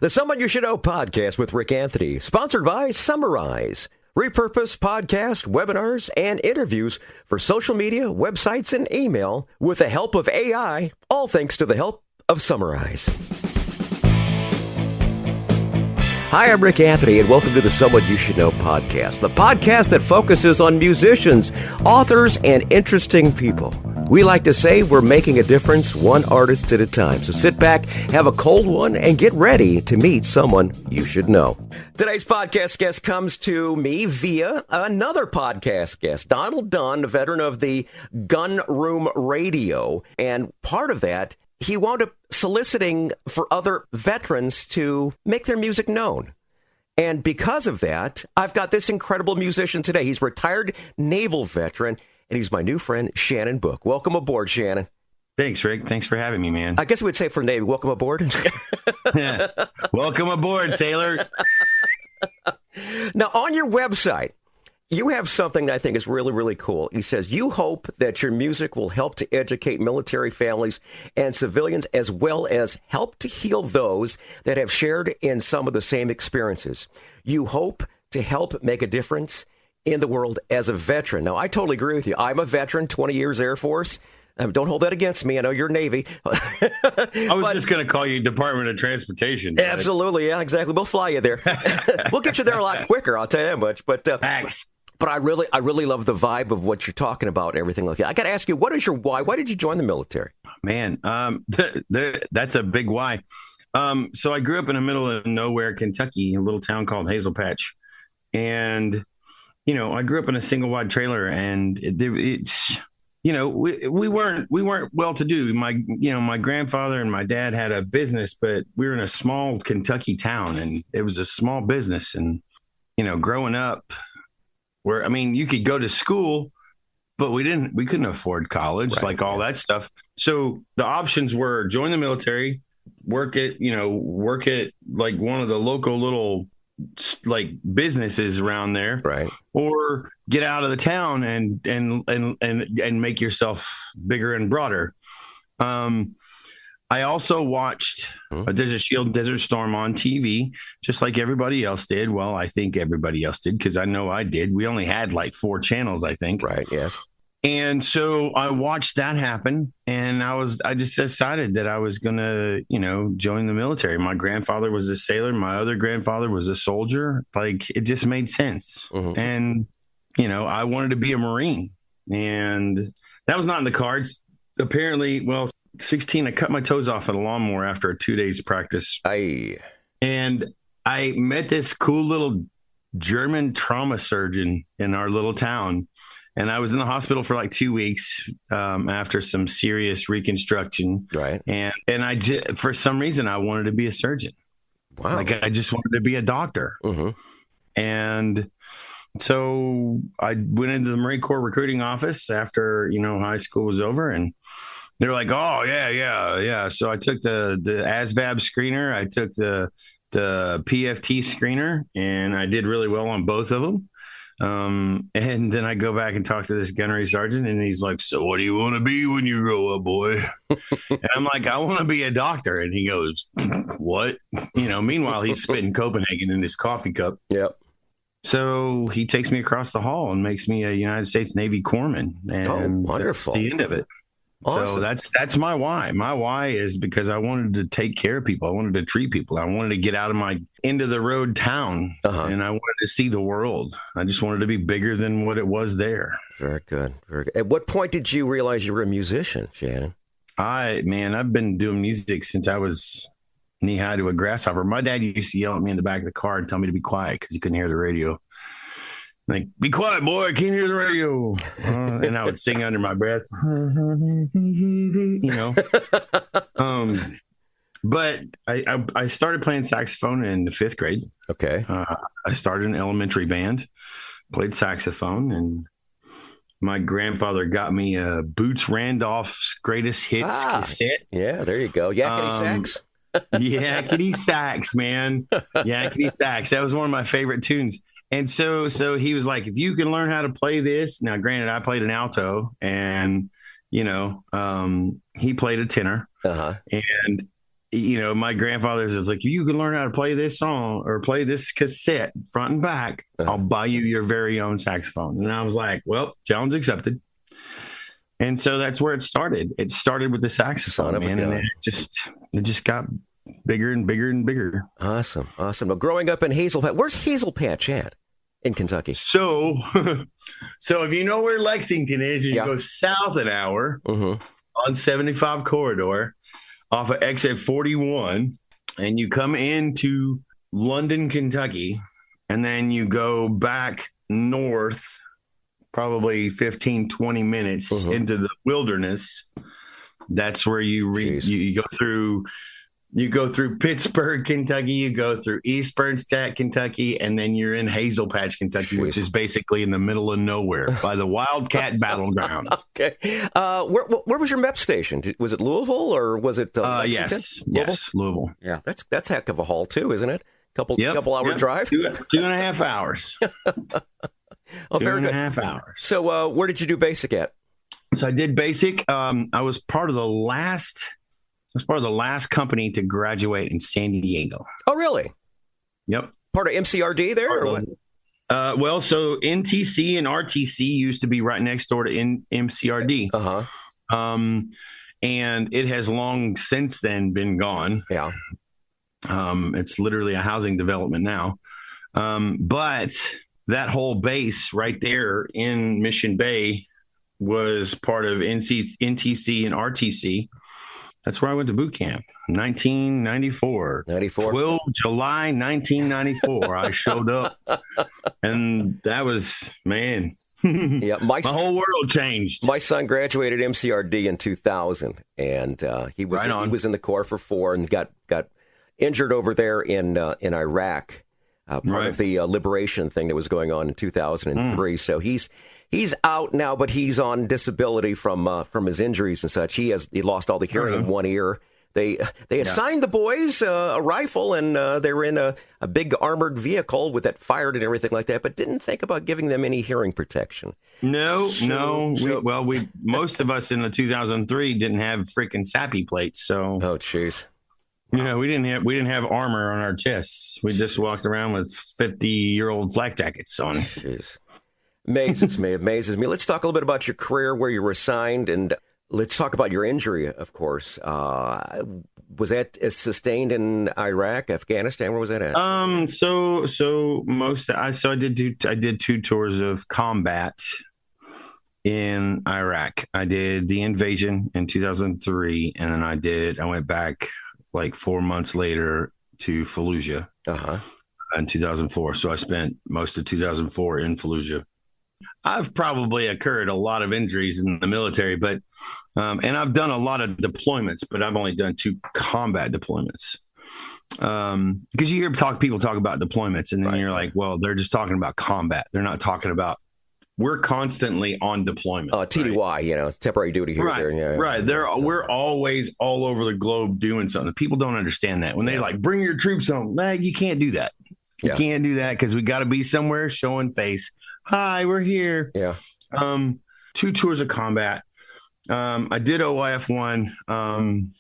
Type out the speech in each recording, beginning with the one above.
The Someone You Should Know podcast with Rick Anthony, sponsored by Summarize. Repurpose podcast, webinars, and interviews for social media, websites, and email with the help of AI, all thanks to the help of Summarize. Hi, I'm Rick Anthony, and welcome to the Someone You Should Know podcast, the podcast that focuses on musicians, authors, and interesting people. We like to say we're making a difference one artist at a time. So sit back, have a cold one, and get ready to meet someone you should know. Today's podcast guest comes to me via another podcast guest, Donald Dunn, a veteran of the Gun Room Radio. And part of that, he wound up soliciting for other veterans to make their music known. And because of that, I've got this incredible musician today. He's a retired naval veteran, and he's my new friend, Shannon Book. Welcome aboard, Shannon. Thanks, Rick. Thanks for having me, man. I guess we'd say for Navy, welcome aboard. Yeah. Welcome aboard, sailor. Now, on your website, you have something that I think is really, really cool. He says, you hope that your music will help to educate military families and civilians, as well as help to heal those that have shared in some of the same experiences. You hope to help make a difference in the world as a veteran. Now, I totally agree with you. I'm a veteran, 20 years Air Force. Don't hold that against me. I know you're Navy. I was just going to call you Department of Transportation. Absolutely. Yeah, exactly. We'll fly you there. We'll get you there a lot quicker. I'll tell you that much. But thanks. But I really love the vibe of what you're talking about and everything like that. I got to ask you, what is your why? Why did you join the military? Man, that's a big why. So I grew up in the middle of nowhere, Kentucky, a little town called Hazel Patch. And, you know, I grew up in a single wide trailer, and it's, you know, we weren't well to do. My grandfather and my dad had a business, but we were in a small Kentucky town, and it was a small business. And, you know, growing up, where, I mean, you could go to school, but we couldn't afford college, right, like all that stuff. So the options were join the military, work at like one of the local little like businesses around there, right, or get out of the town and make yourself bigger and broader. I also watched Desert Shield, Desert Storm on TV, just like everybody else did. Well, I think everybody else did, because I know I did. We only had like 4 channels, I think. Right, yes. And so I watched that happen, and I just decided that I was going to, you know, join the military. My grandfather was a sailor. My other grandfather was a soldier. Like, it just made sense. Mm-hmm. And, you know, I wanted to be a Marine, and that was not in the cards. Apparently, well, 16, I cut my toes off at a lawnmower after a 2 days practice. And I met this cool little German trauma surgeon in our little town. And I was in the hospital for like 2 weeks after some serious reconstruction. Right. And for some reason, I wanted to be a surgeon. Wow. Like, I just wanted to be a doctor. Mm-hmm. And so I went into the Marine Corps recruiting office after, you know, high school was over, and they're like, oh, yeah. So I took the ASVAB screener. I took the PFT screener, and I did really well on both of them. And then I go back and talk to this gunnery sergeant, and he's like, so what do you want to be when you grow up, boy? And I'm like, I want to be a doctor. And he goes, what? You know, meanwhile, he's spitting Copenhagen in his coffee cup. Yep. So he takes me across the hall and makes me a United States Navy corpsman. And wonderful. That's the end of it. Awesome. So that's my why. My why is because I wanted to take care of people. I wanted to treat people. I wanted to get out of my end of the road town, and I wanted to see the world. I just wanted to be bigger than what it was there. Very good. Very good. At what point did you realize you were a musician, Shannon? I've been doing music since I was knee high to a grasshopper. My dad used to yell at me in the back of the car and tell me to be quiet because he couldn't hear the radio. Like, be quiet, boy, I can't hear the radio. And I would sing under my breath, you know. But I started playing saxophone in the 5th grade. Okay. I started an elementary band, played saxophone, and my grandfather got me a Boots Randolph's Greatest Hits cassette. Yeah, there you go. Yakety sax. Yakety sax, man. Yakety sax. That was one of my favorite tunes. And so he was like, if you can learn how to play this. Now, granted, I played an alto, and, you know, he played a tenor. And my grandfather's is like, if you can learn how to play this song or play this cassette front and back, I'll buy you your very own saxophone. And I was like, well, challenge accepted. And so that's where it started. It started with the saxophone, man, and it just got bigger and bigger and bigger. Awesome. Now, growing up in Hazel Patch, where's Hazel Patch at in Kentucky? So if you know where Lexington is, you go south an hour on 75 corridor off of exit 41, and you come into London, Kentucky, and then you go back north probably 15, 20 minutes into the wilderness. That's where you go through. You go through Pittsburgh, Kentucky. You go through East Bernstadt, Kentucky, and then you're in Hazel Patch, Kentucky, which is basically in the middle of nowhere by the Wildcat Battlegrounds. Okay. Where was your MEP station? Was it Louisville or was it Lexington? Yes, Louisville. Yeah, that's a heck of a haul too, isn't it? Couple hour drive. 2.5 hours. Oh, 2.5 hours. So where did you do basic at? So I did basic. I was part of the last company to graduate in San Diego. Oh, really? Yep. Part of MCRD there, or what? Well, so NTC and RTC used to be right next door to MCRD. And it has long since then been gone. Yeah. It's literally a housing development now. But that whole base right there in Mission Bay was part of NTC and RTC. That's where I went to boot camp, 1994. 12 July 1994, I showed up. And that was, man, yeah, my whole world changed. My son graduated MCRD in 2000, and he was in the Corps for 4 and got injured over there in Iraq, part of the liberation thing that was going on in 2003. So he's out now, but he's on disability from his injuries and such. He lost all the hearing in one ear. They assigned the boys a rifle, and they were in a big armored vehicle with that fired and everything like that, but didn't think about giving them any hearing protection. No. Most of us in the 2003 didn't have freaking SAPI plates. So oh, jeez. We didn't have armor on our chests. We just walked around with 50-year-old flak jackets on. Jeez. Amazes me. Let's talk a little bit about your career, where you were assigned, and let's talk about your injury, of course. Was that sustained in Iraq, Afghanistan? Where was that at? I did 2 tours of combat in Iraq. I did the invasion in 2003, and then I went back like 4 months later to Fallujah in 2004. So I spent most of 2004 in Fallujah. I've probably occurred a lot of injuries in the military, but and I've done a lot of deployments, but I've only done 2 combat deployments. Because you hear people talk about deployments, and then you're like, well, they're just talking about combat. They're not talking about. We're constantly on deployment. TDY, right? Temporary duty here. Right, there. Yeah. Right. We're always all over the globe doing something. People don't understand that. When they bring your troops home, you can't do that. You can't do that because we got to be somewhere showing face. Hi, we're here. Yeah. 2 tours of combat. I did OIF 1.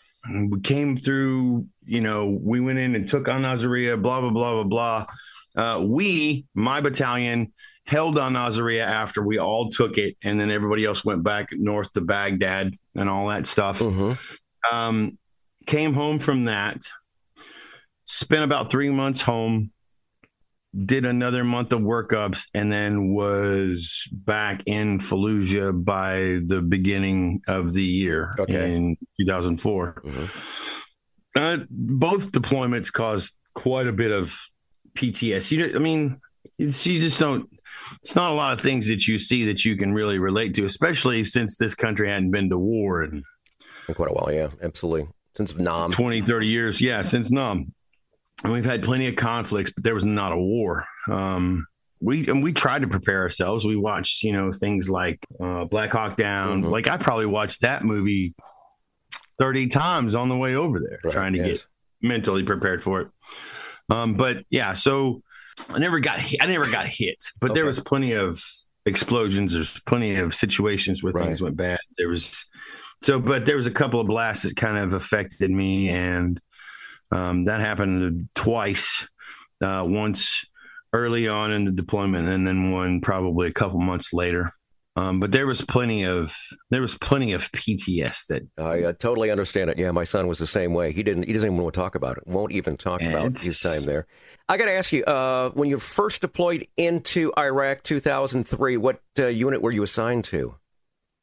We came through, we went in and took on Nazaria, blah, blah, blah, blah, blah. My battalion, held on Nazaria after we all took it, and then everybody else went back north to Baghdad and all that stuff. Came home from that, spent about 3 months home, did another month of workups, and then was back in Fallujah by the beginning of the year in 2004. Both deployments caused quite a bit of PTSD. You just don't. It's not a lot of things that you see that you can really relate to, especially since this country hadn't been to war in quite a while. Yeah, absolutely. Since Nam. 20, 30 years. Yeah, since Nam. And we've had plenty of conflicts, but there was not a war. We tried to prepare ourselves. We watched, things like Black Hawk Down. Like I probably watched that movie 30 times on the way over there, trying to get mentally prepared for it. But yeah, so I never got hit, but there was plenty of explosions. There's plenty of situations where things went bad. But there was a couple of blasts that kind of affected me, and That happened twice, once early on in the deployment, and then one probably a couple months later. But there was plenty of PTSD. I totally understand it. Yeah, my son was the same way. He doesn't even want to talk about it. Won't even talk about his time there. I got to ask you, when you first deployed into Iraq, 2003, what unit were you assigned to?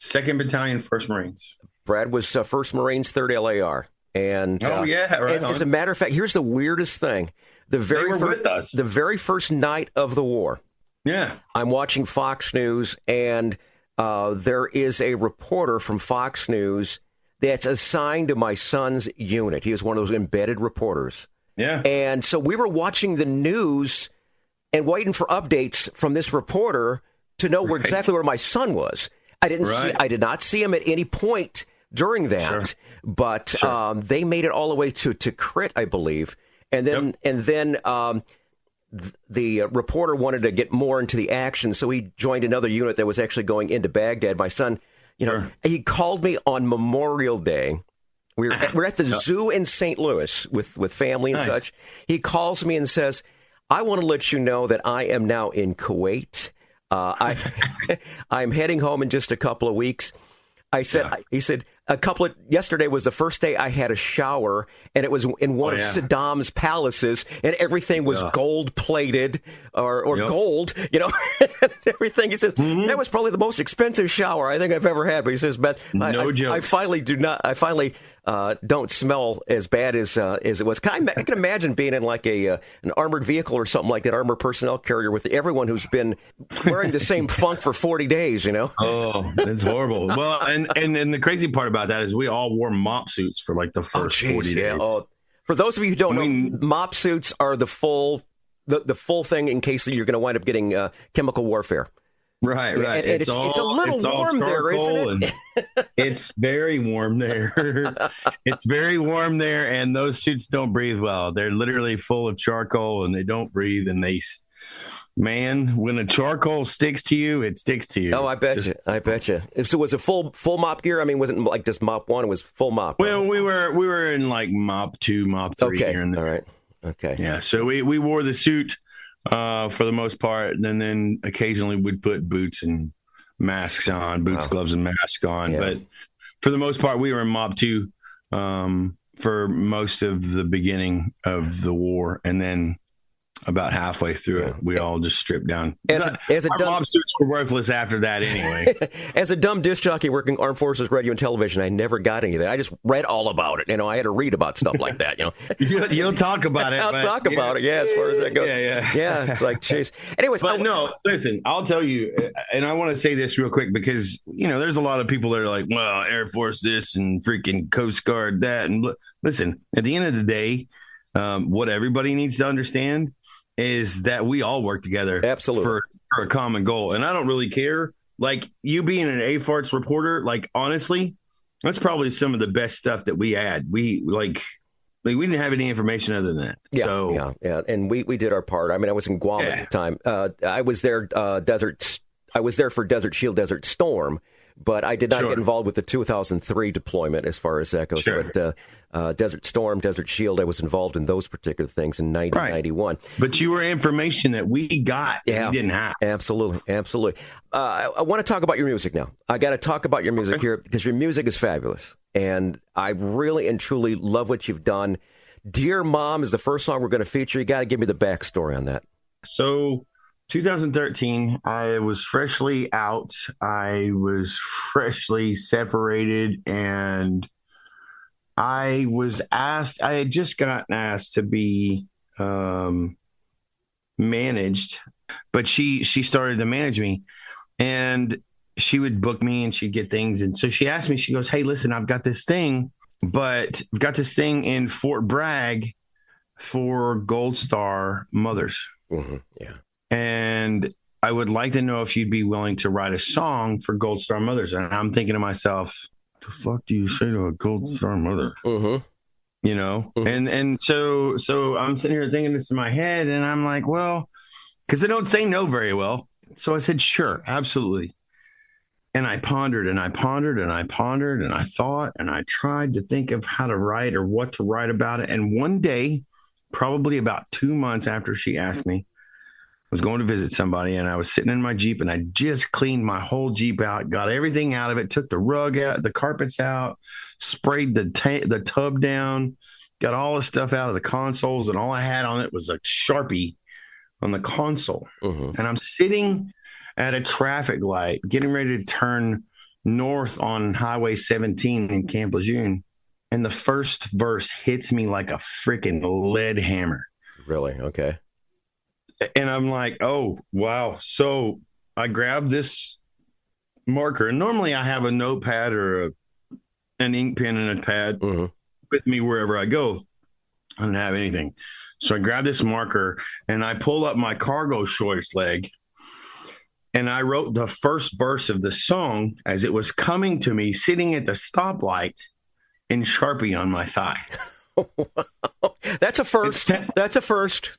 2nd Battalion, 1st Marines. Brad was 1st Marines, 3rd LAR. And as a matter of fact, here's the weirdest thing: the very first night of the war. Yeah, I'm watching Fox News, and there is a reporter from Fox News that's assigned to my son's unit. He was one of those embedded reporters. Yeah. And so we were watching the news and waiting for updates from this reporter to know exactly where my son was. I did not see him at any point during that, but they made it all the way to Crit, I believe. And then the reporter wanted to get more into the action, so he joined another unit that was actually going into Baghdad. My son, he called me on Memorial Day. We're at the zoo in St. Louis with family and such. He calls me and says, "I want to let you know that I am now in Kuwait. I'm heading home in just a couple of weeks." He said, yesterday was the first day I had a shower, and it was in one of Saddam's palaces, and everything was gold plated or gold, everything. He says, that was probably the most expensive shower I think I've ever had. But he says, but I finally don't smell as bad as it was. I can imagine being in like an armored vehicle or something like that, armored personnel carrier with everyone who's been wearing the same funk for 40 days, Oh, it's horrible. Well, and the crazy part about that is we all wore mop suits for like the first 40 days. Yeah. For those of you who don't know, mop suits are the full thing in case you're going to wind up getting chemical warfare. Right. And it's a little warm there, isn't it? It's very warm there. It's very warm there, and those suits don't breathe well. They're literally full of charcoal, and they don't breathe, and man, when a charcoal sticks to you, it sticks to you. Oh, I bet you. So was it full mop gear? I mean, wasn't like just mop 1, it was full mop. Well, we were in like mop 2, mop 3 here and there. All right. Okay. Yeah, so we wore the suit for the most part, and then occasionally we'd put boots and masks on, gloves and masks on. Yeah. But for the most part, we were in Mob 2 for most of the beginning of the war, and then about halfway through it, we all just stripped down. Our mob suits were worthless after that anyway. As a dumb disc jockey working Armed Forces Radio and Television, I never got any of that. I just read all about it. I had to read about stuff like that. You'll talk about it. I'll talk about it. Yeah, as far as that goes. Yeah. It's like, jeez. Anyways, but no, listen. I'll tell you, and I want to say this real quick because there's a lot of people that are like, well, Air Force this and freaking Coast Guard that, and listen. At the end of the day, what everybody needs to understand is that we all work together for a common goal. And I don't really care. Like, you being an AFARTS reporter, like, honestly, that's probably some of the best stuff that we had. We we didn't have any information other than that. Yeah. And we did our part. I mean, I was in Guam at the time. I was there for Desert Shield, Desert Storm, but I did not get involved with the 2003 deployment as far as that goes. But Desert Storm, Desert Shield, I was involved in those particular things in 1991. But you were information that we got that we didn't have. Absolutely. I want to talk about your music now. I got to talk about your music here because your music is fabulous. And I really and truly love what you've done. Dear Mom is the first song we're going to feature. You got to give me the backstory on that. So 2013, I was freshly out. I was freshly separated, and I had just gotten asked to be managed, but she started to manage me, and she would book me and she'd get things. And so she asked me, she goes, "Hey, listen, I've got this thing in Fort Bragg for Gold Star mothers. Mm-hmm. Yeah. And I would like to know if you'd be willing to write a song for Gold Star mothers." And I'm thinking to myself, the fuck do you say to a Gold Star mother? Mm-hmm. Mm-hmm. And so I'm sitting here thinking this in my head, and I'm like, well, because I don't say no very well. So I said, sure, absolutely. And I pondered and I pondered and I pondered and I thought and I tried to think of how to write or what to write about it. And one day, probably about 2 months after she asked me, I was going to visit somebody and I was sitting in my Jeep and I just cleaned my whole Jeep out, got everything out of it, took the rug out, the carpets out, sprayed the tub down, got all the stuff out of the consoles, and all I had on it was a Sharpie on the console. And I'm sitting at a traffic light, getting ready to turn north on Highway 17 in Camp Lejeune. And the first verse hits me like a freaking lead hammer. Really? Okay. And I'm like, oh, wow. So I grabbed this marker. And normally I have a notepad or an ink pen and a pad with me wherever I go. I don't have anything. So I grabbed this marker and I pull up my cargo shorts leg. And I wrote the first verse of the song as it was coming to me, sitting at the stoplight in Sharpie on my thigh. That's a first. That's a first.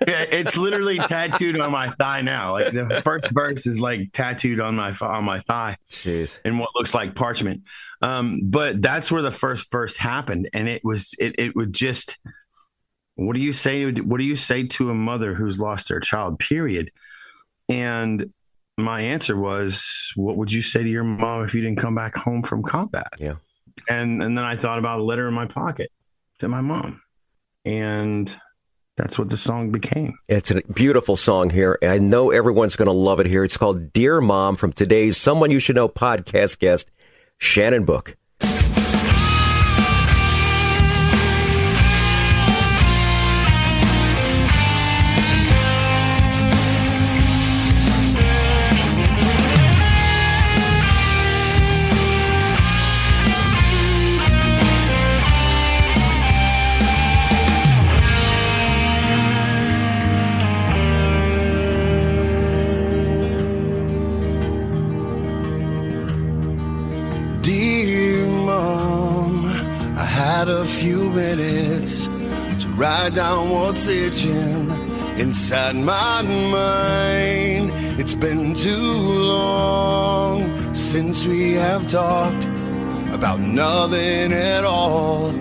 Yeah, it's literally tattooed on my thigh now. Like the first verse is like tattooed on my thigh. Jeez. In what looks like parchment. But that's where the first verse happened, and it would just. What do you say? What do you say to a mother who's lost their child? Period. And my answer was, what would you say to your mom if you didn't come back home from combat? Yeah. And then I thought about a letter in my pocket to my mom. And that's what the song became. It's a beautiful song here. I know everyone's going to love it here. It's called Dear Mom, from today's Someone You Should Know podcast guest, Shannon Book. A few minutes to write down what's itching inside my mind. It's been too long since we have talked about nothing at all.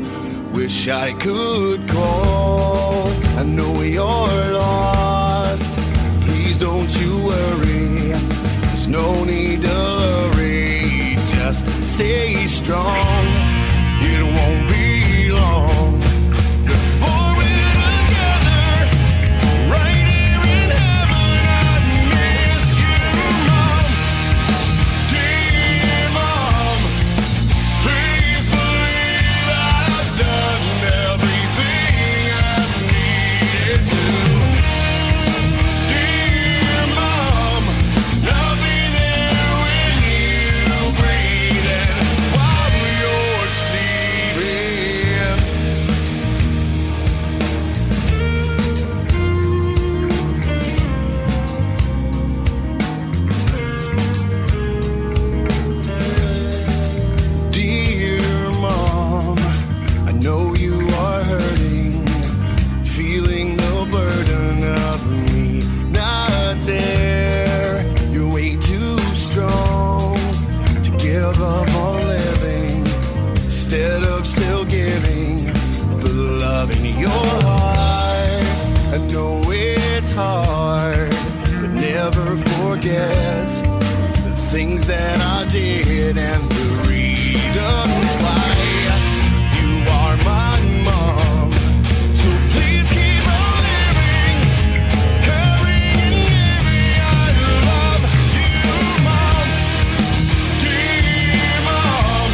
Wish I could call. I know you're lost. Please don't you worry. There's no need to hurry. Just stay strong. It won't be long before we're together, right here in heaven. I miss you, Mom. Dear Mom, please believe I've done everything I needed to. Dear Mom, I'll be there when you breathe and while you're sleeping. Dear Mom, I know you are hurting, feeling the burden of me not there. You're way too strong to give up on living, instead of still giving the love in your heart. I know it's hard, but never forget the things that I did and the reasons why you are my mom. So please keep on living, caring and giving. I love you, Mom. Dear Mom,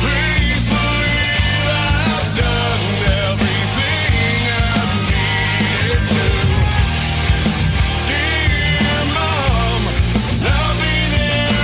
please believe I've done everything I needed to. Dear Mom, I'll be there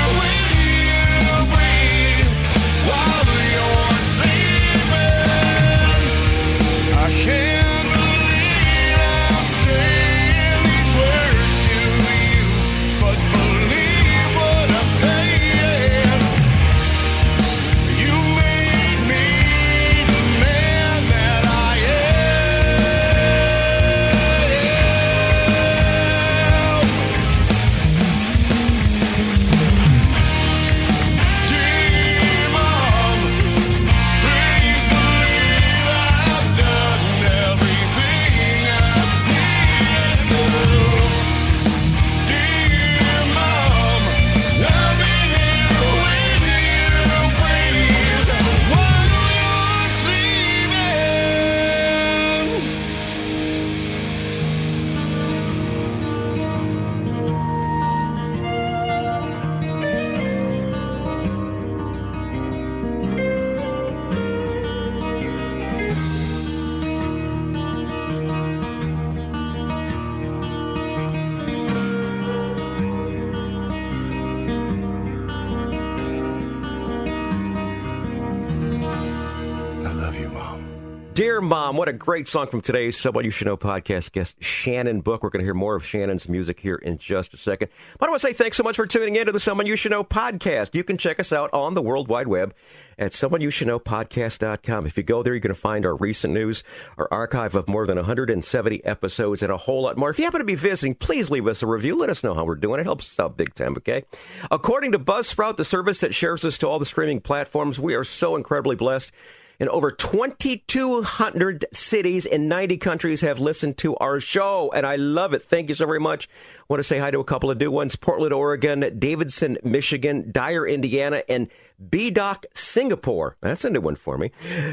Dear Mom, what a great song from today's Someone You Should Know podcast guest, Shannon Book. We're going to hear more of Shannon's music here in just a second. But I want to say thanks so much for tuning in to the Someone You Should Know podcast. You can check us out on the World Wide Web at someoneyoushouldknowpodcast.com. If you go there, you're going to find our recent news, our archive of more than 170 episodes, and a whole lot more. If you happen to be visiting, please leave us a review. Let us know how we're doing. It helps us out big time, okay? According to Buzzsprout, the service that shares us to all the streaming platforms, we are so incredibly blessed. And over 2,200 cities in 90 countries have listened to our show, and I love it. Thank you so very much. I want to say hi to a couple of new ones: Portland, Oregon, Davidson, Michigan, Dyer, Indiana, and B-Doc, Singapore. That's a new one for me.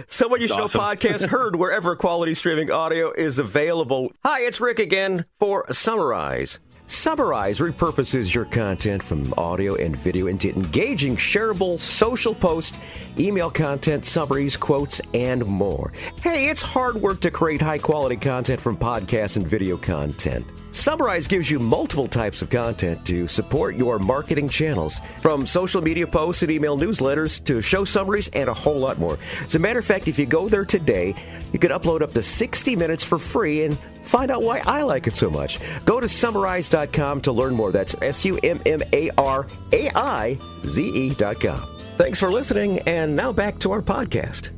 Someone You Should Know podcast, heard wherever quality streaming audio is available. Hi, it's Rick again for Summarize. Summarize repurposes your content from audio and video into engaging, shareable social posts, email content, summaries, quotes, and more. Hey, it's hard work to create high-quality content from podcasts and video content. Summarize gives you multiple types of content to support your marketing channels, from social media posts and email newsletters to show summaries and a whole lot more. As a matter of fact, if you go there today, you can upload up to 60 minutes for free and find out why I like it so much. Go to summarize.com to learn more. That's SUMMARAIZE.com. Thanks for listening, and now back to our podcast.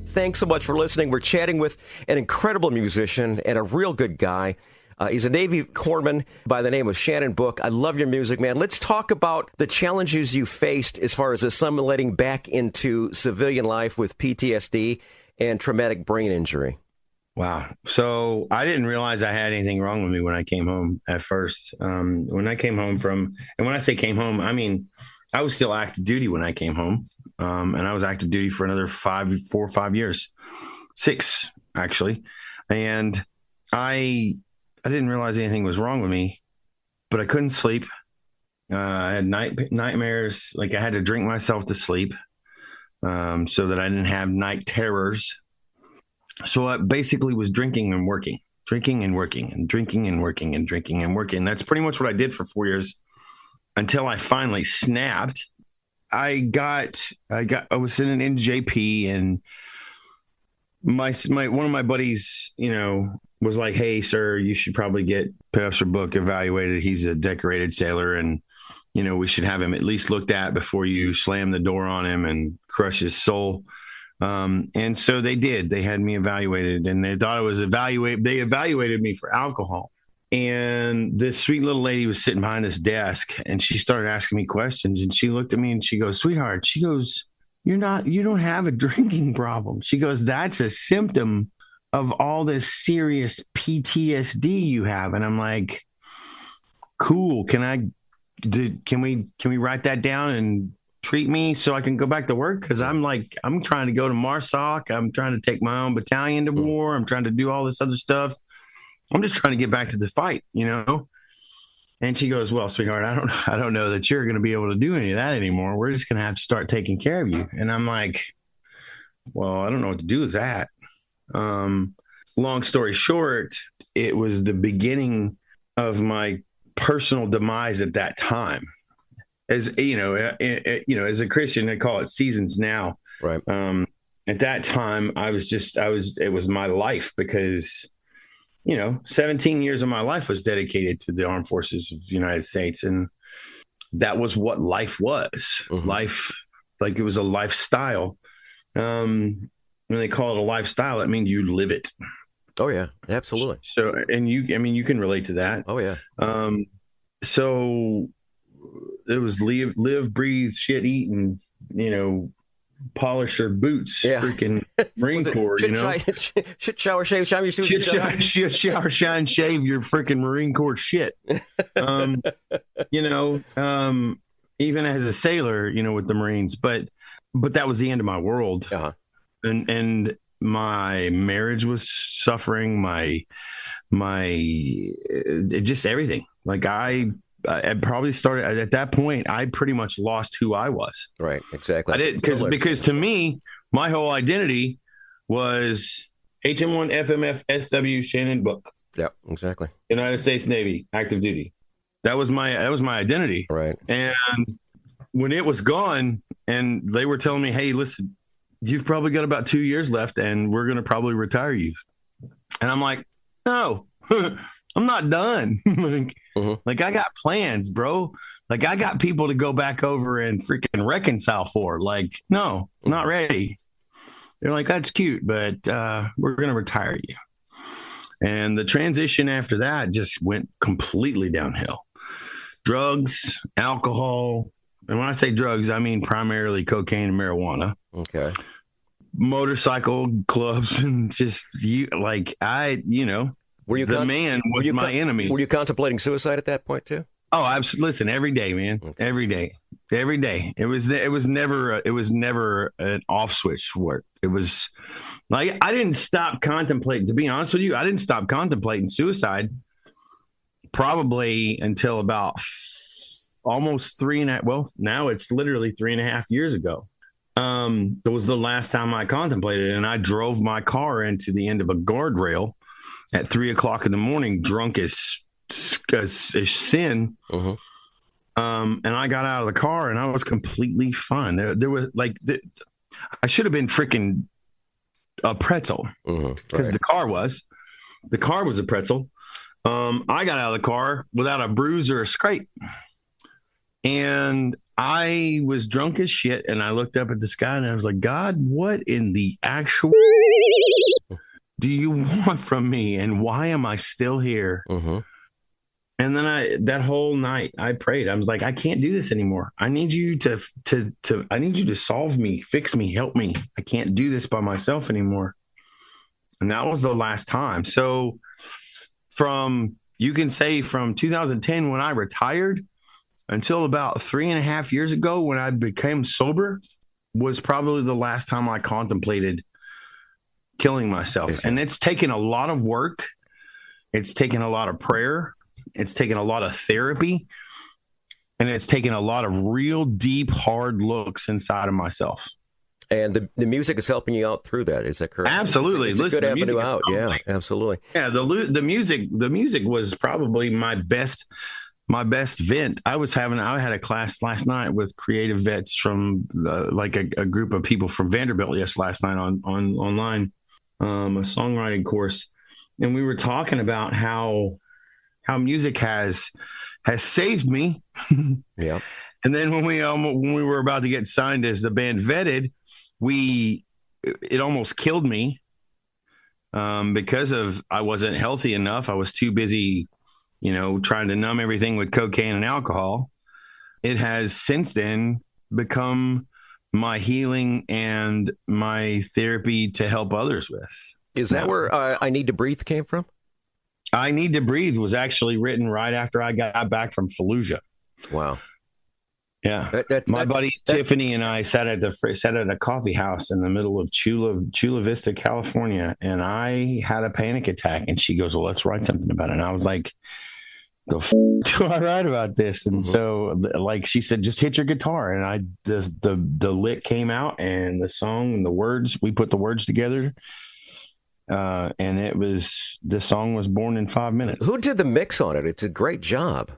Thanks so much for listening. We're chatting with an incredible musician and a real good guy. He's a Navy corpsman by the name of Shannon Book. I love your music, man. Let's talk about the challenges you faced as far as assimilating back into civilian life with PTSD and traumatic brain injury. Wow. So I didn't realize I had anything wrong with me when I came home at first. When I came home and when I say came home, I mean, I was still active duty when I came home. And I was active duty for another 4 or 5 years, 6 actually. And I didn't realize anything was wrong with me, but I couldn't sleep. I had nightmares. Like, I had to drink myself to sleep so that I didn't have night terrors. So I basically was drinking and working, drinking and working, and drinking and working, and drinking and working. That's pretty much what I did for 4 years until I finally snapped. I was in an NJP, and my one of my buddies, was like, "Hey, sir, you should probably get Professor Book evaluated. He's a decorated sailor, and we should have him at least looked at before you slam the door on him and crush his soul." And so they did. They had me evaluated, and they thought it was They evaluated me for alcohol. And this sweet little lady was sitting behind this desk, and she started asking me questions, and she looked at me and she goes, "Sweetheart," she goes, you don't have a drinking problem." She goes, "That's a symptom of all this serious PTSD you have." And I'm like, "Cool. Can we write that down and treat me so I can go back to work?" Cause I'm trying to go to MARSOC. I'm trying to take my own battalion to war. I'm trying to do all this other stuff. I'm just trying to get back to the fight, And she goes, "Well, sweetheart, I don't know that you're going to be able to do any of that anymore. We're just going to have to start taking care of you." And I'm like, "Well, I don't know what to do with that." Long story short, it was the beginning of my personal demise at that time. As as a Christian, I call it seasons now. Right. At that time, it was my life, because 17 years of my life was dedicated to the armed forces of the United States. And that was what life was. Mm-hmm. Life, like, it was a lifestyle. When they call it a lifestyle, that means you live it. Oh yeah, absolutely. So, and you can relate to that. Oh yeah. So it was live, breathe, shit, eat, and, polish your boots, freaking Marine Corps, shit, shower, shave, shine your suit. Shit, shower, shine, shave your freaking Marine Corps shit. Even as a sailor, with the Marines, but that was the end of my world. Uh-huh. And my marriage was suffering, my just everything. Like, I probably started at that point. I pretty much lost who I was. Right. Exactly. I did because to me, my whole identity was HM1 FMF SW Shannon Book. Yeah, exactly. United States Navy, active duty. That was my identity. Right. And when it was gone, and they were telling me, "Hey, listen, you've probably got about 2 years left and we're going to probably retire you. And I'm like, no, I'm not done. Like I got plans, bro. Like I got people to go back over and freaking reconcile for. Like, no, I'm not ready. They're like, that's cute, but we're going to retire you. And the transition after that just went completely downhill. Drugs, alcohol. And when I say drugs, I mean primarily cocaine and marijuana. Okay. Motorcycle clubs and just Were you the man was my enemy. Were you contemplating suicide at that point too? Oh, listen, every day, man. Okay. Every day. It was never an off switch for it. It was like, I didn't stop contemplating, to be honest with you. I didn't stop contemplating suicide probably until about almost now it's literally 3.5 years ago. That was the last time I contemplated, and I drove my car into the end of a guardrail at 3:00 in the morning, drunk as sin. And I got out of the car and I was completely fine. There was I should have been freaking a pretzel because the car was a pretzel. I got out of the car without a bruise or a scrape. And I was drunk as shit. And I looked up at the sky and I was like, God, what in the actual do you want from me? And why am I still here? And then that whole night I prayed. I was like, I can't do this anymore. I need you I need you to solve me, fix me, help me. I can't do this by myself anymore. And that was the last time. So you can say from 2010 when I retired until about 3.5 years ago when I became sober was probably the last time I contemplated killing myself. And it's taken a lot of work. It's taken a lot of prayer. It's taken a lot of therapy, and it's taken a lot of real deep, hard looks inside of myself. And the music is helping you out through that. Is that correct? Absolutely. It's a good avenue out. Yeah, absolutely. Yeah. The music was probably my best vent. I had a class last night with creative vets from a group of people from Vanderbilt last night on online, a songwriting course. And we were talking about how music has saved me. Yeah. And then when we were about to get signed as the band Vetted, it almost killed me because I wasn't healthy enough. I was too busy, trying to numb everything with cocaine and alcohol. It has since then become my healing and my therapy to help others with. Is that where I Need to Breathe came from? I Need to Breathe was actually written right after I got back from Fallujah. Wow. Yeah. My buddy Tiffany and I sat at a coffee house in the middle of Chula Vista, California. And I had a panic attack and she goes, well, let's write something about it. And I was like, the do I write about this? And so she said, just hit your guitar. And the lick came out and the song and the words, we put the words together. And the song was born in 5 minutes. Who did the mix on it? It's a great job.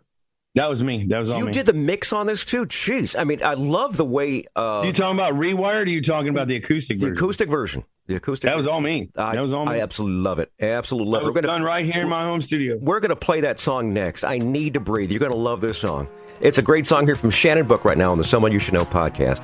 That was me. That was all me. You did the mix on this too? Jeez. I mean, I love the way... Are you talking about Rewired or are you talking about the acoustic version? The acoustic version. That was all me. That was all me. I absolutely love it. Absolutely love it. It was done right here in my home studio. We're going to play that song next. I Need to Breathe. You're going to love this song. It's a great song here from Shannon Book right now on the Someone You Should Know podcast.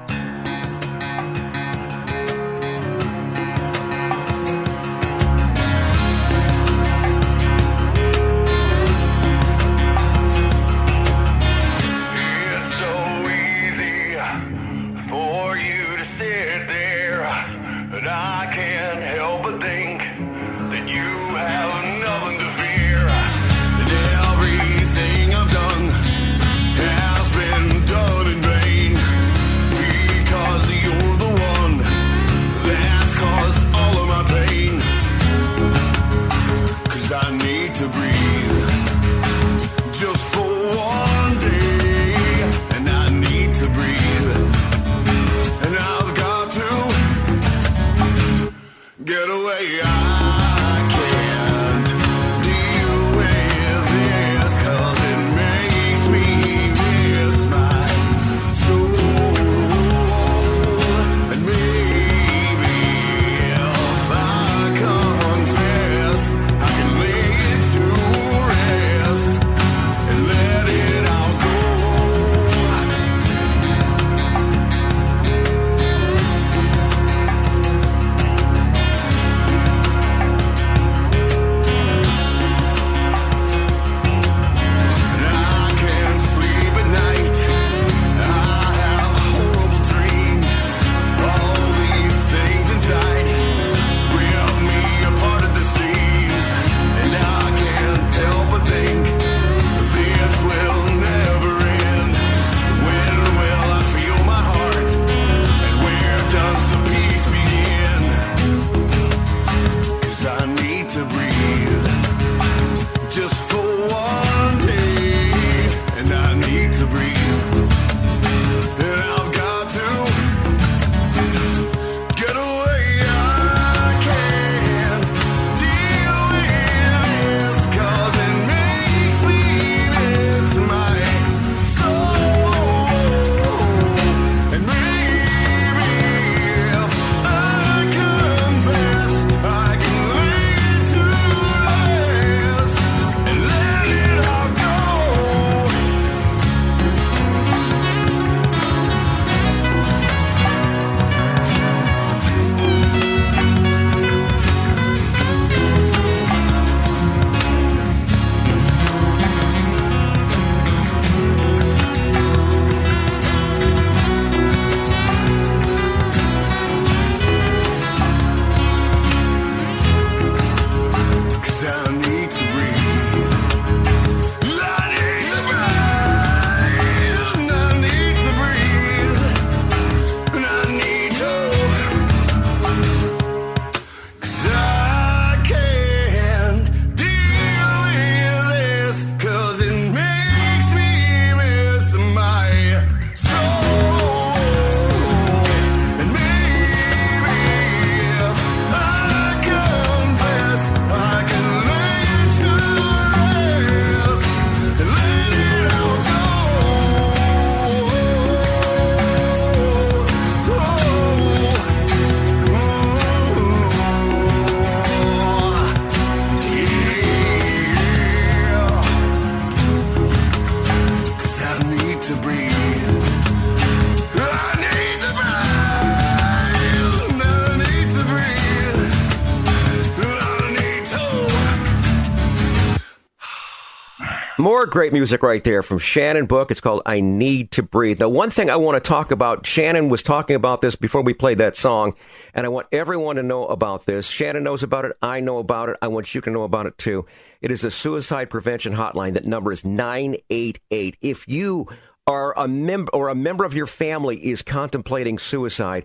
More great music right there from Shannon Book. It's called I Need to Breathe. Now, one thing I want to talk about, Shannon was talking about this before we played that song, and I want everyone to know about this. Shannon knows about it. I know about it. I want you to know about it, too. It is a suicide prevention hotline. That number is 988. If you are a member or a member of your family is contemplating suicide,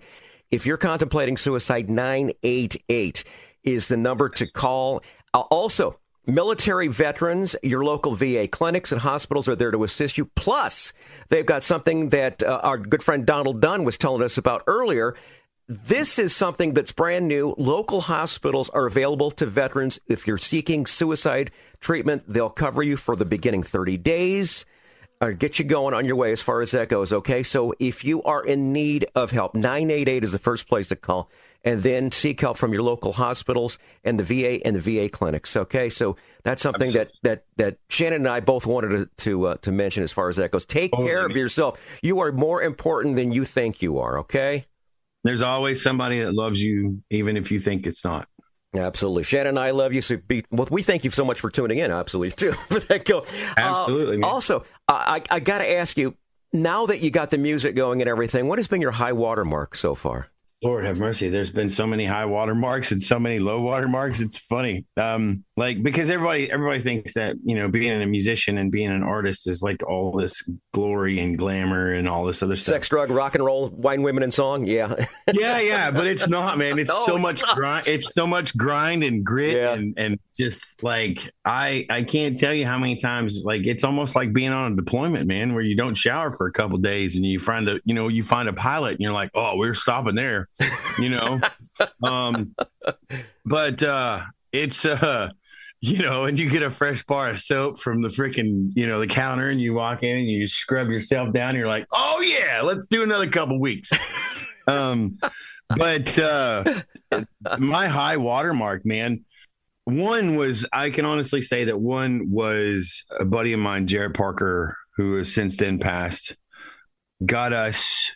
if you're contemplating suicide, 988 is the number to call. Also, military veterans, your local VA clinics and hospitals are there to assist you. Plus, they've got something that our good friend Donald Dunn was telling us about earlier. This is something that's brand new. Local hospitals are available to veterans. If you're seeking suicide treatment, they'll cover you for the beginning 30 days or get you going on your way as far as that goes, okay? So if you are in need of help, 988 is the first place to call. And then seek help from your local hospitals and the VA and the VA clinics. Okay, so that's something that Shannon and I both wanted to mention as far as that goes. Take care of yourself. You are more important than you think you are. Okay. There's always somebody that loves you, even if you think it's not. Absolutely, Shannon and I love you. So we thank you so much for tuning in. Absolutely, too. Absolutely. Also, I got to ask you, now that you got the music going and everything, what has been your high water mark so far? Lord have mercy. There's been so many high water marks and so many low water marks. It's funny. Because everybody thinks that, being a musician and being an artist is like all this glory and glamour and all this other stuff. Sex, drug, rock and roll, wine, women, and song. Yeah. Yeah. But it's not, man. It's so much grind. It's so much grind and grit and just like, I can't tell you how many times, like, it's almost like being on a deployment, man, where you don't shower for a couple of days and you find a pilot and you're like, oh, we're stopping there. But it's and you get a fresh bar of soap from the freaking the counter and you walk in and you scrub yourself down and you're like, oh yeah, let's do another couple weeks. But my high watermark, man, I can honestly say that one was a buddy of mine, Jared Parker, who has since then passed, got us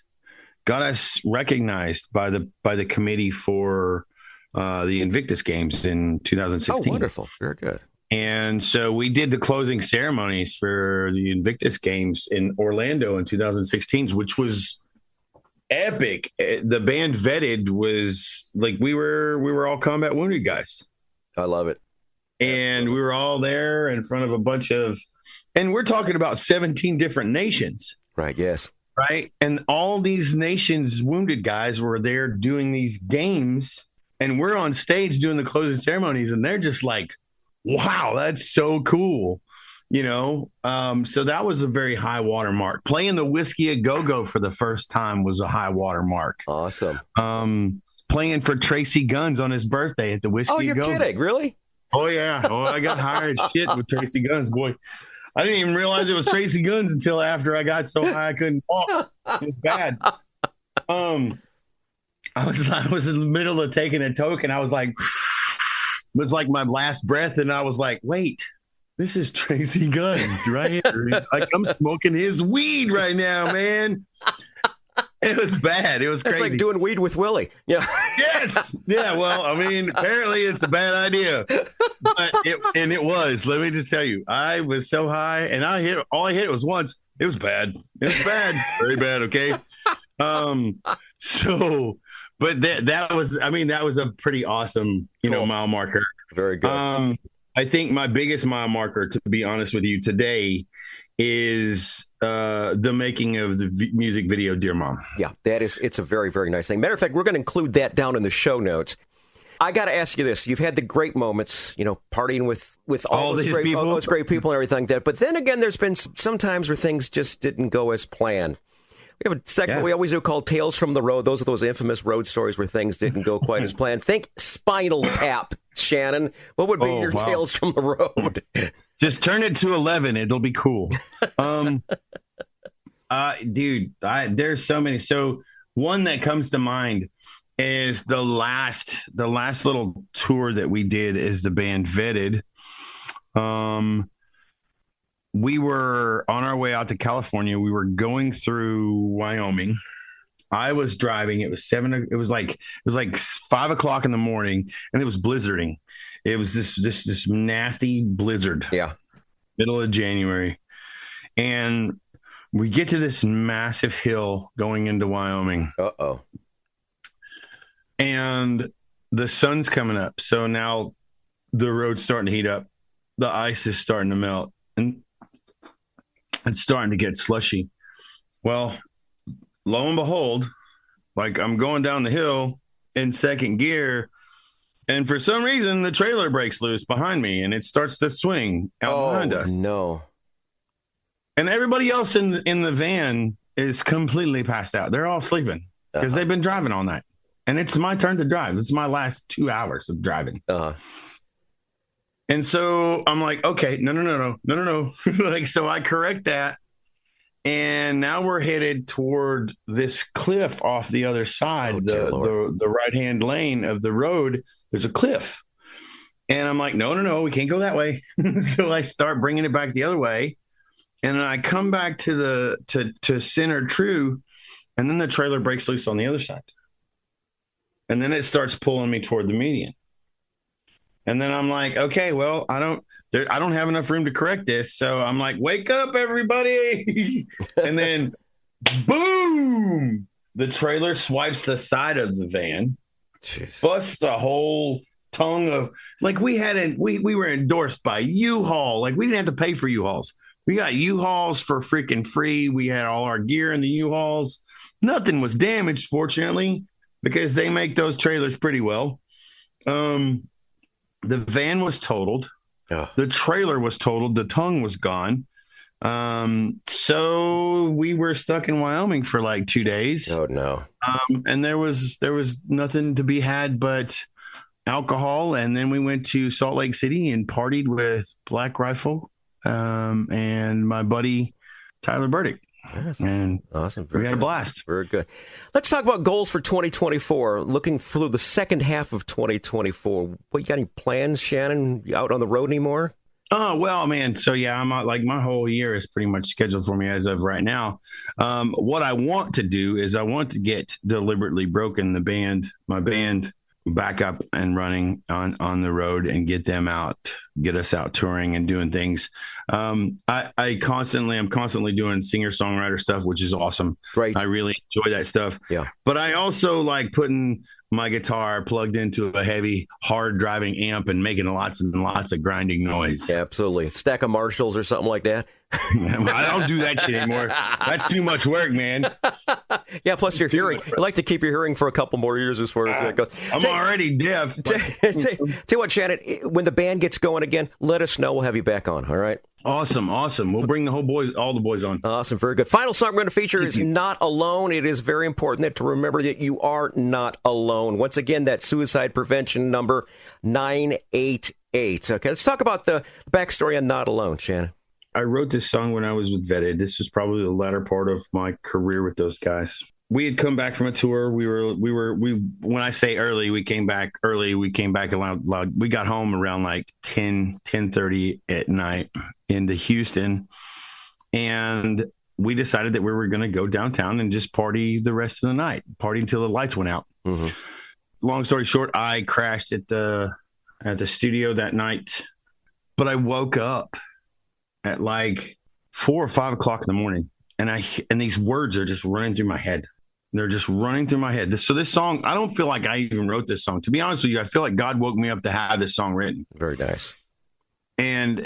recognized by the committee for the Invictus Games in 2016. Oh, wonderful. Very good. And so we did the closing ceremonies for the Invictus Games in Orlando in 2016, which was epic. The band Vetted was like, we were all combat wounded guys. I love it. And we were all there in front of and we're talking about 17 different nations. Right. Yes. Right. And all these nations wounded guys were there doing these games and we're on stage doing the closing ceremonies and they're just like, wow, that's so cool. So that was a very high water mark. Playing the Whiskey a Go-Go for the first time was a high water mark. Awesome. Playing for Tracy Guns on his birthday at the Whiskey a Go-Go. Oh, you're kidding. Really? Oh, yeah. Oh, I got hired as shit with Tracy Guns, boy. I didn't even realize it was Tracy Guns until after I got so high I couldn't walk. It was bad. I was in the middle of taking a toke and I was like, it was like my last breath. And I was like, wait, this is Tracy Guns, right? Like I'm smoking his weed right now, man. It was bad. It was crazy. It's like doing weed with Willie. Yeah. Yes. Yeah. Well, I mean, apparently it's a bad idea, but it was. Let me just tell you, I was so high, and all I hit was once. It was bad. It was bad. Very bad. Okay. So, but that was a pretty awesome, cool. Mile marker. Very good. I think my biggest mile marker, to be honest with you, today is the making of the music video Dear Mom. Yeah, it's a very, very nice thing. Matter of fact, we're going to include that down in the show notes. I got to ask you this. You've had the great moments, partying with all those great people and everything like that. But then again, there's been some times where things just didn't go as planned. We have a segment we always do called Tales from the Road. Those are those infamous road stories where things didn't go quite as planned. Think Spinal Tap, Shannon. What would be your Tales from the Road? Just turn it to 11. It'll be cool. Dude, there's so many. So one that comes to mind is the last little tour that we did as the band Vetted. We were on our way out to California. We were going through Wyoming. I was driving. It was like 5 o'clock in the morning, and it was blizzarding. It was this nasty blizzard. Yeah. middle of January. And we get to this massive hill going into Wyoming. Uh-oh. And the sun's coming up. So now the road's starting to heat up. The ice is starting to melt. And it's starting to get slushy. Well, lo and behold, like I'm going down the hill in second gear. And for some reason, the trailer breaks loose behind me and it starts to swing out behind us. No. And everybody else in the van is completely passed out. They're all sleeping because they've been driving all night. And it's my turn to drive. It's my last 2 hours of driving. And so I'm like, okay, no. Like, so I correct that. And now we're headed toward this cliff off the other side, the right-hand lane of the road. There's a cliff. And I'm like, no, we can't go that way. So I start bringing it back the other way. And then I come back to center true, and then the trailer breaks loose on the other side. And then it starts pulling me toward the median. And then I'm like, okay, well, I don't have enough room to correct this. So I'm like, wake up, everybody. And then boom, the trailer swipes the side of the van, busts a whole tongue of, like, we were endorsed by U-Haul. Like, we didn't have to pay for U-Hauls. We got U-Hauls for freaking free. We had all our gear in the U-Hauls. Nothing was damaged, fortunately, because they make those trailers pretty well. The van was totaled. The trailer was totaled. The tongue was gone. So we were stuck in Wyoming for like 2 days. Oh, no. And there was nothing to be had but alcohol. And then we went to Salt Lake City and partied with Black Rifle and my buddy Tyler Burdick. And awesome. We had a blast. Very good. Let's talk about goals for 2024. Looking through the second half of 2024. What, you got any plans, Shannon? You out on the road anymore? Oh, well, man. So, yeah, I'm like, my whole year is pretty much scheduled for me as of right now. What I want to do is I want to get Deliberately Broken, my band, back up and running on the road and get us out touring and doing things. I'm constantly doing singer-songwriter stuff, which is awesome. Great. I really enjoy that stuff. Yeah. But I also like putting my guitar plugged into a heavy, hard driving amp and making lots and lots of grinding noise. Yeah, absolutely. A stack of Marshalls or something like that. I don't do that shit anymore. That's too much work, man. Yeah, plus your hearing. I'd like to keep your hearing for a couple more years as far as that goes. I'm already deaf. Tell you what, Shannon, when the band gets going again, let us know. We'll have you back on, all right? Awesome. We'll bring all the boys on. Awesome. Very good. Final song we're going to feature is Not Alone. It is very important to remember that you are not alone. Once again, that suicide prevention number, 988. Okay, let's talk about the backstory on Not Alone, Shannon. I wrote this song when I was with Vetted. This was probably the latter part of my career with those guys. We had come back from a tour. When I say early, we came back early. We came back around, we got home around like 10:30 at night into Houston. And we decided that we were going to go downtown and just party the rest of the night, party until the lights went out. Mm-hmm. Long story short, I crashed at the studio that night, but I woke up at like 4 or 5 o'clock in the morning. And these words are just running through my head. They're just running through my head. So this song, I don't feel like I even wrote this song. To be honest with you, I feel like God woke me up to have this song written. Very nice. And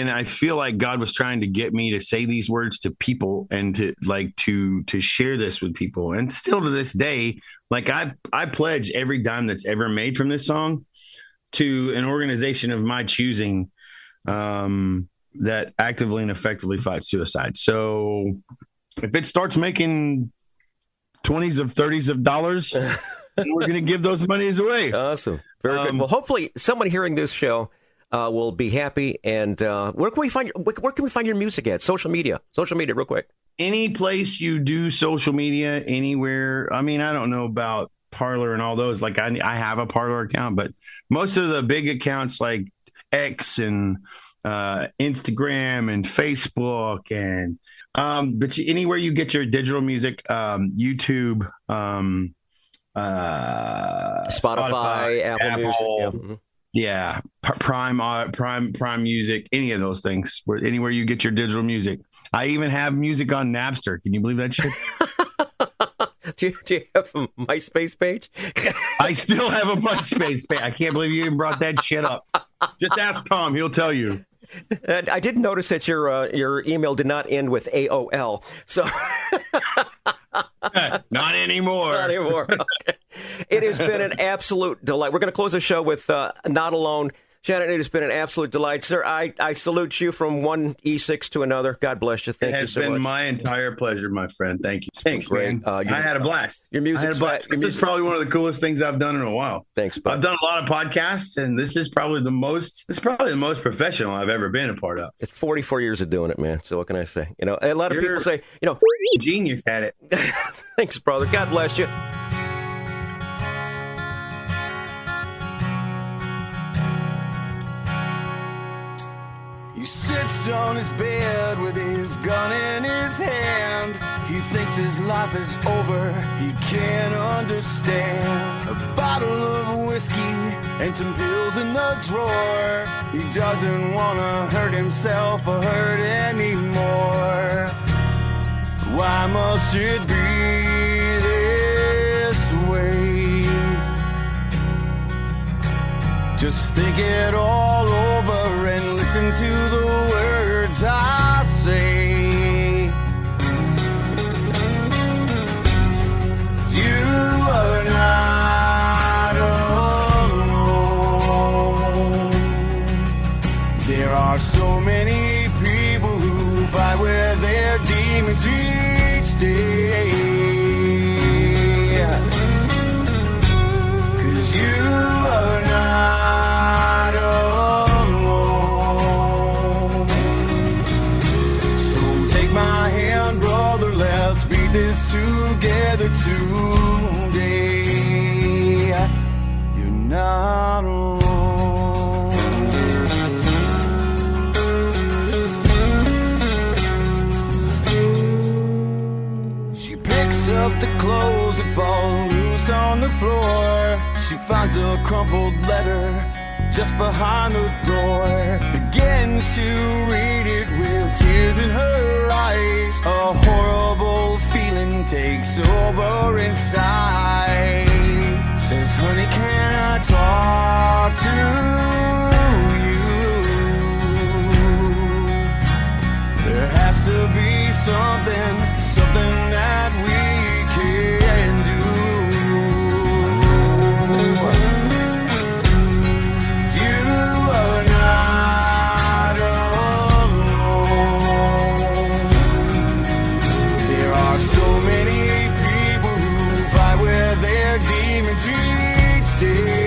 I feel like God was trying to get me to say these words to people and to share this with people. And still to this day, like I pledge every dime that's ever made from this song to an organization of my choosing, that actively and effectively fights suicide. So if it starts making 20s of 30s of dollars, we're going to give those monies away. Awesome. Very good. Well, hopefully someone hearing this show will be happy. And where can we find your music at? Social media, real quick. Any place you do social media, anywhere. I mean, I don't know about Parler and all those. Like I have a Parler account, but most of the big accounts like X and Instagram and Facebook and but anywhere you get your digital music, YouTube, Spotify, Apple Music. Yeah. Mm-hmm. Yeah, Prime Music, any of those things. Anywhere you get your digital music. I even have music on Napster. Can you believe that shit? Do you have a MySpace page? I still have a MySpace page. I can't believe you even brought that shit up. Just ask Tom; he'll tell you. And I did notice that your email did not end with AOL. So Not anymore. not anymore. Okay. It has been an absolute delight. We're going to close the show with Not Alone. Shannon, it has been an absolute delight, sir. I salute you from one E6 to another. God bless you. Thank you so much. It has been my entire pleasure, my friend. Thank you. Thanks, Great. man. I had a blast. Your music. I had a blast. This is probably one of the coolest things I've done in a while. Thanks, bud. I've done a lot of podcasts, and this is probably the most professional I've ever been a part of. It's 44 years of doing it, man. So what can I say? You know, a lot of people say, you know, genius at it. Thanks, brother. God bless you. He sits on his bed with his gun in his hand. He thinks his life is over, he can't understand. A bottle of whiskey and some pills in the drawer. He doesn't wanna hurt himself or hurt anymore. Why must it be this way? Just think it all over and listen to the words I say. You are not alone. There are so many people who fight with their demons each day. 'Cause you are not alone. So take my hand, brother, let's beat this together today. You're not alone. She picks up the clothes that fall loose on the floor. She finds a crumpled letter just behind the door. Begins to read it with tears in her eyes. A horrible feeling takes over inside. Says, honey, can I talk to you? There has to be something that we can do. You are not alone. There are so many people who fight with their demons each day.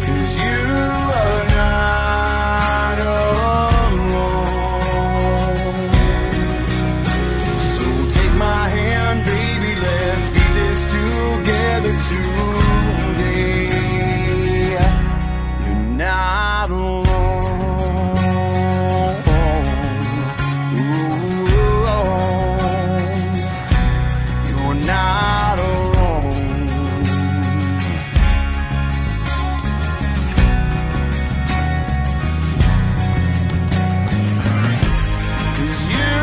'Cause you are not alone. So take my hand, baby, let's beat this together today. You're not alone. Ooh, you're not alone. 'Cause you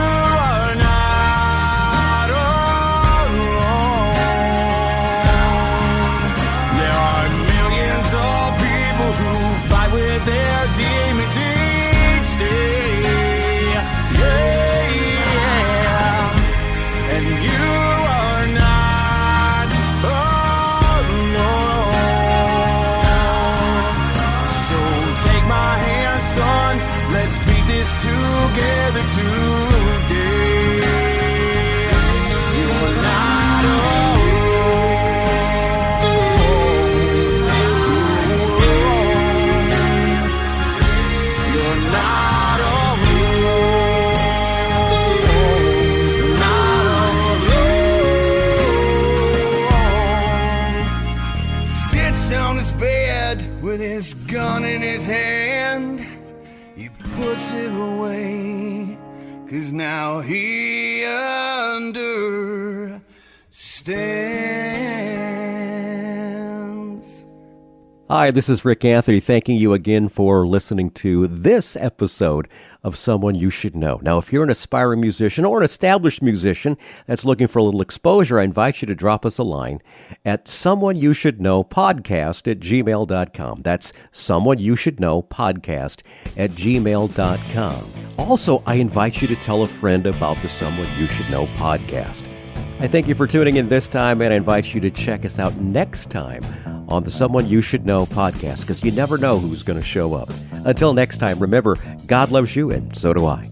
are not alone. There are millions of people who fight with their demons each day. Yeah. And you are not alone. So take my hand, son, let's beat this together today. You're not alone. You're not alone. You're not alone. Sits on his bed with his gun in his hand. He puts it away, 'cause now he understands. Hi, this is Rick Anthony, thanking you again for listening to this episode of Someone You Should Know. Now, if you're an aspiring musician or an established musician that's looking for a little exposure, I invite you to drop us a line at someoneyoushouldknowpodcast@gmail.com. That's someoneyoushouldknowpodcast@gmail.com. Also, I invite you to tell a friend about the Someone You Should Know podcast. I thank you for tuning in this time, and I invite you to check us out next time on the Someone You Should Know podcast, because you never know who's going to show up. Until next time, remember, God loves you, and so do I.